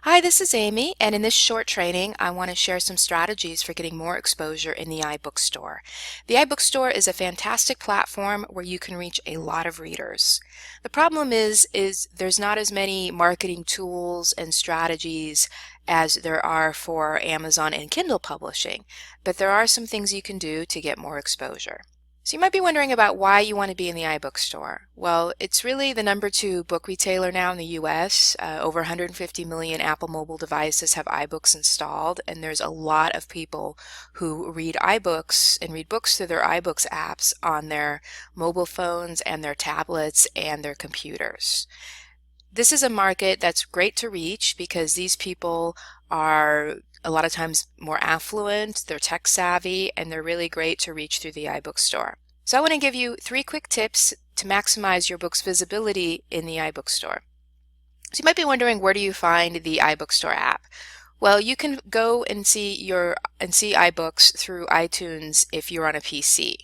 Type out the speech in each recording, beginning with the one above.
Hi, this is Amy, and in this short training, I want to share some strategies for getting more exposure in the iBookstore. The iBookstore is a fantastic platform where you can reach a lot of readers. The problem is there's not as many marketing tools and strategies as there are for Amazon and Kindle publishing, but there are some things you can do to get more exposure. So you might be wondering about why you want to be in the iBookstore. Well, it's really the #2 book retailer now in the US. Over 150 million Apple mobile devices have iBooks installed, and there's a lot of people who read iBooks and read books through their iBooks apps on their mobile phones and their tablets and their computers. This is a market that's great to reach because these people are a lot of times more affluent, they're tech savvy, and they're really great to reach through the iBookstore. So I want to give you 3 quick tips to maximize your book's visibility in the iBookstore. So you might be wondering, where do you find the iBookstore app? Well, you can go and see iBooks through iTunes if you're on a PC.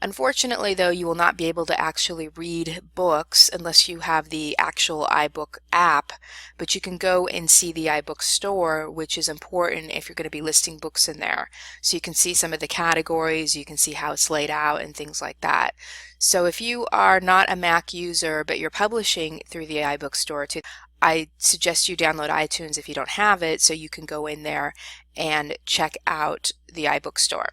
Unfortunately, though, you will not be able to actually read books unless you have the actual iBook app, but you can go and see the iBook store, which is important if you're going to be listing books in there. So you can see some of the categories, you can see how it's laid out and things like that. So if you are not a Mac user, but you're publishing through the iBook store too, I suggest you download iTunes if you don't have it, so you can go in there and check out the iBook store.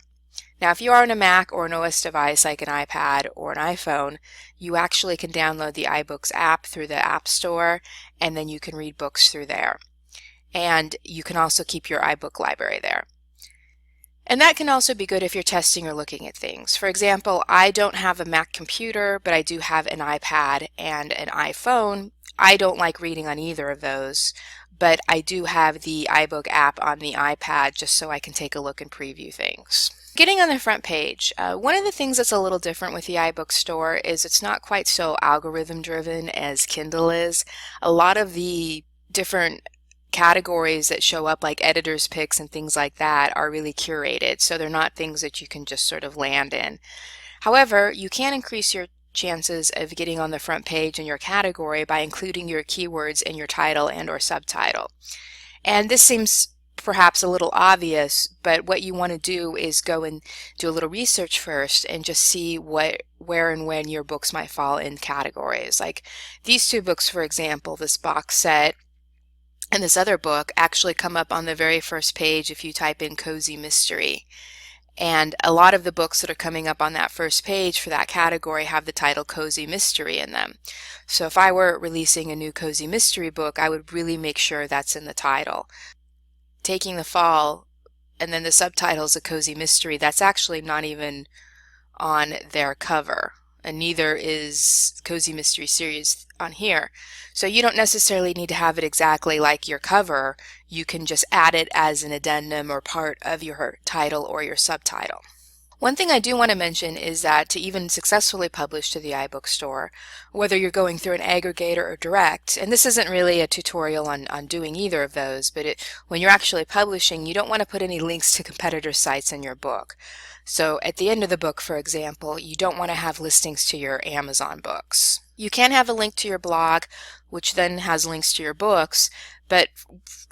Now, if you are on a Mac or an OS device like an iPad or an iPhone, you actually can download the iBooks app through the App Store, and then you can read books through there. And you can also keep your iBook library there. And that can also be good if you're testing or looking at things. For example, I don't have a Mac computer, but I do have an iPad and an iPhone. I don't like reading on either of those, but I do have the iBook app on the iPad just so I can take a look and preview things. Getting on the front page, one of the things that's a little different with the iBook store is it's not quite so algorithm driven as Kindle is. A lot of the different categories that show up, like editor's picks and things like that, are really curated, so they're not things that you can just sort of land in. However, you can increase your chances of getting on the front page in your category by including your keywords in your title and or subtitle. And this seems perhaps a little obvious, but what you want to do is go and do a little research first and just see where and when your books might fall in categories. Like these 2 books, for example, this box set and this other book actually come up on the very first page if you type in cozy mystery. And a lot of the books that are coming up on that first page for that category have the title Cozy Mystery in them. So if I were releasing a new Cozy Mystery book, I would really make sure that's in the title. Taking the Fall and then the subtitle's a Cozy Mystery, that's actually not even on their cover, and neither is Cozy Mystery Series on here. So you don't necessarily need to have it exactly like your cover. You can just add it as an addendum or part of your title or your subtitle. One thing I do want to mention is that to even successfully publish to the iBookstore, whether you're going through an aggregator or direct, and this isn't really a tutorial on doing either of those, but when you're actually publishing, you don't want to put any links to competitor sites in your book. So at the end of the book, for example, you don't want to have listings to your Amazon books. You can have a link to your blog, which then has links to your books, but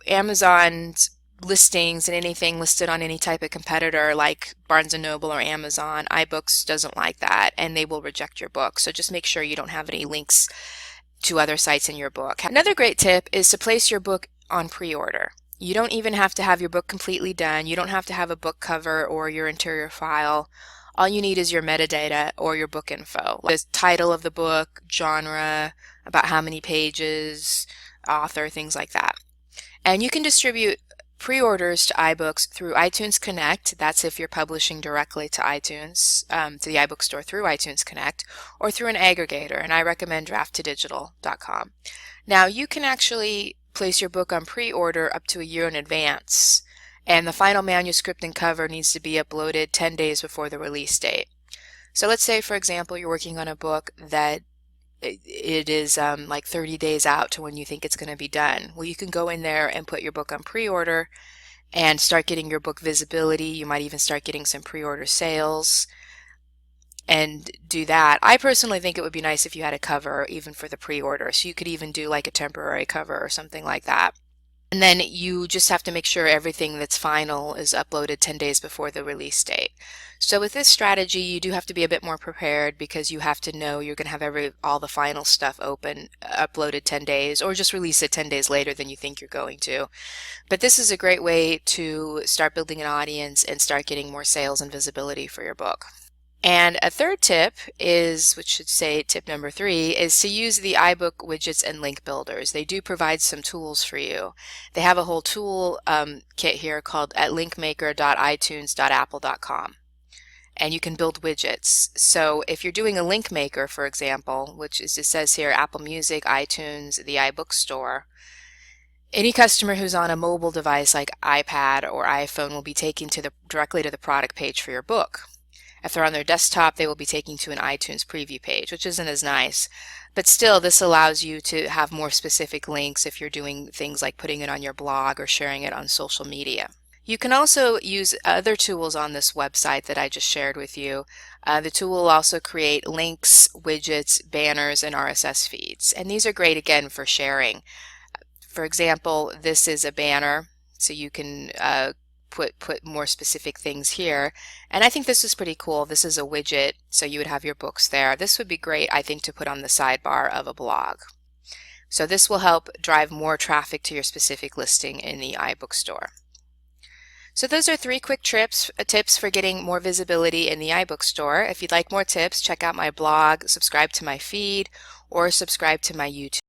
Amazon's listings and anything listed on any type of competitor like Barnes & Noble or Amazon, iBooks doesn't like that, and they will reject your book. So just make sure you don't have any links to other sites in your book. Another great tip is to place your book on pre-order. You don't even have to have your book completely done. You don't have to have a book cover or your interior file. All you need is your metadata or your book info, like the title of the book, genre, about how many pages, author, things like that. And you can distribute pre-orders to iBooks through iTunes Connect. That's if you're publishing directly to iTunes, to the iBookstore through iTunes Connect, or through an aggregator, and I recommend draft2digital.com. Now, you can actually place your book on pre-order up to a year in advance, and the final manuscript and cover needs to be uploaded 10 days before the release date. So let's say, for example, you're working on a book that it is like 30 days out to when you think it's going to be done. Well, you can go in there and put your book on pre-order and start getting your book visibility. You might even start getting some pre-order sales and do that. I personally think it would be nice if you had a cover even for the pre-order, so you could even do like a temporary cover or something like that. And then you just have to make sure everything that's final is uploaded 10 days before the release date. So with this strategy, you do have to be a bit more prepared because you have to know you're going to have all the final stuff open, uploaded 10 days, or just release it 10 days later than you think you're going to. But this is a great way to start building an audience and start getting more sales and visibility for your book. And a third tip is, which should say tip number 3, is to use the iBook widgets and link builders. They do provide some tools for you. They have a whole tool kit here called at linkmaker.itunes.apple.com. And you can build widgets. So if you're doing a link maker, for example, which is, it says here, Apple Music, iTunes, the iBookstore, any customer who's on a mobile device like iPad or iPhone will be taken directly to the product page for your book. If they're on their desktop, they will be taken to an iTunes preview page, which isn't as nice. But still, this allows you to have more specific links if you're doing things like putting it on your blog or sharing it on social media. You can also use other tools on this website that I just shared with you. The tool will also create links, widgets, banners, and RSS feeds. And these are great, again, for sharing. For example, this is a banner, so you can put more specific things here. And I think this is pretty cool. This is a widget, so you would have your books there. This would be great, I think, to put on the sidebar of a blog. So this will help drive more traffic to your specific listing in the iBookstore. So those are 3 quick tips for getting more visibility in the iBookstore. If you'd like more tips, check out my blog, subscribe to my feed, or subscribe to my YouTube.